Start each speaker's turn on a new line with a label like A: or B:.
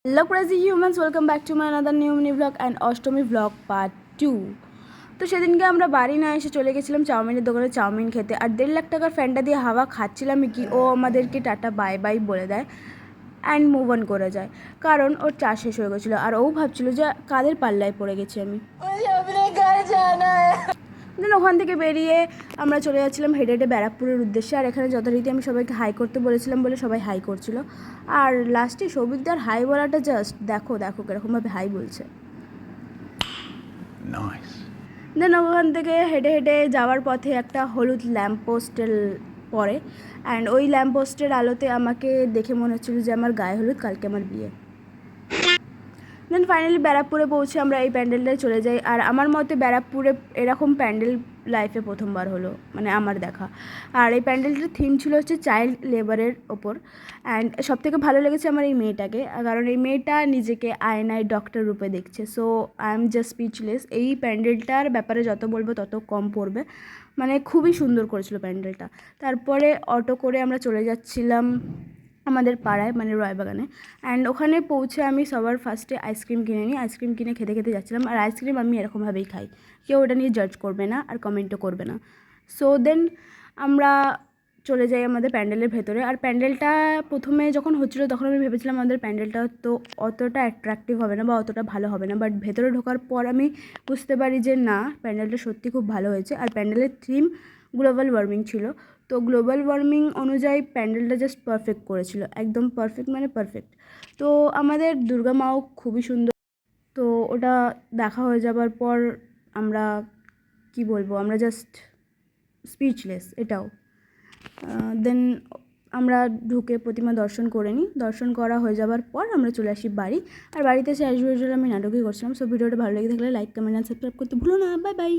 A: Hello crazy humans, welcome back to my another new mini vlog and Ashtami vlog part 2। তো সেদিনকে আমরা বাড়ি না এসে চলে গেছিলাম চাউমিনের দোকানে চাউমিন খেতে, আর 1.5 লাখ টাকার ফ্যানটা দিয়ে হাওয়া খাচ্ছিলাম কি ও আমাদেরকে টাটা বাই বাই বলে দেয় অ্যান্ড মুভ অন করে যায়, কারণ ওর চা শেষ হয়ে গেছিলো আর ও ভাবছিল যে কাদের পাল্লায় পড়ে গেছি আমি। দেন ওখান থেকে বেরিয়ে আমরা চলে যাচ্ছিলাম হেঁটে হেঁটে ব্যারাকপুরের উদ্দেশ্যে, আর এখানে যথারীতি আমি সবাইকে হাই করতে বলেছিলাম বলে সবাই হাই করছিল, আর লাস্টে সৌভিকদার হাই বলাটা জাস্ট দেখো দেখো কীরকমভাবে হাই বলছে। দেন ওখান থেকে হেঁটে হেঁটে যাওয়ার পথে একটা হলুদ ল্যাম্পপোস্টের পরে, অ্যান্ড ওই ল্যাম্পপোস্টের আলোতে আমাকে দেখে মনে হচ্ছিলো যে আমার গায়ে হলুদ, কালকে আমার বিয়ে। দেন ফাইনালি ব্যারাকপুরে পৌঁছে আমরা এই প্যান্ডেলটায় চলে যাই, আর আমার মতে ব্যারাকপুরে এরকম প্যান্ডেল লাইফে প্রথমবার হলো, মানে আমার দেখা। আর এই প্যান্ডেলটার থিম ছিল হচ্ছে চাইল্ড লেবারের ওপর, অ্যান্ড সবথেকে ভালো লেগেছে আমার এই মেয়েটাকে, কারণ এই মেয়েটা নিজেকে আয়নায় ডক্টর রূপে দেখছে। So I am just speechless. এই প্যান্ডেলটার ব্যাপারে যত বলবো তত কম পড়বে, মানে খুবই সুন্দর করেছিল প্যান্ডেলটা। তারপরে অটো করে আমরা চলে যাচ্ছিলাম আমাদের পাড়ায়, মানে রয়বাগানে, অ্যান্ড ওখানে পৌঁছে আমি সবার ফার্স্টে আইসক্রিম কিনে নিই। আইসক্রিম কিনে খেতে খেতে যাচ্ছিলাম, আর আইসক্রিম আমি এরকমভাবেই খাই, কেউ ওটা নিয়ে জাজ করবে না আর কমেন্টও করবে না। সো দেন আমরা চলে যাই আমাদের প্যান্ডেলের ভেতরে, আর প্যান্ডেলটা প্রথমে যখন হচ্ছিলো তখন আমি ভেবেছিলাম আমাদের প্যান্ডেলটা তো অতটা অ্যাট্রাকটিভ হবে না বা অতটা ভালো হবে না, বাট ভেতরে ঢোকার পর আমি বুঝতে পারি যে না, প্যান্ডেলটা সত্যি খুব ভালো হয়েছে। আর প্যান্ডেলের থিম গ্লোবাল ওয়ার্মিং ছিল, তো গ্লোবাল ওয়ার্মিং অনুযায়ী প্যান্ডেলটা জাস্ট পারফেক্ট করেছিল, একদম পারফেক্ট মানে পারফেক্ট। তো আমাদের দুর্গা মাও খুবই সুন্দর। তো ওটা দেখা হয়ে যাবার পর আমরা কি বলবো, আমরা জাস্ট স্পিচলেস এটাও। দেন আমরা ঢুকে প্রতিমা দর্শন করে নিই, দর্শন করা হয়ে যাবার পর আমরা চলে আসি বাড়ি, আর বাড়িতে এসে অ্যাজ ইউজুয়াল আমি নাটকই করছিলাম। সো ভিডিওটা ভালো লেগে থাকলে লাইক কমেন্ট অ্যান্ড সাবস্ক্রাইব করতে ভুলো না। Bye bye.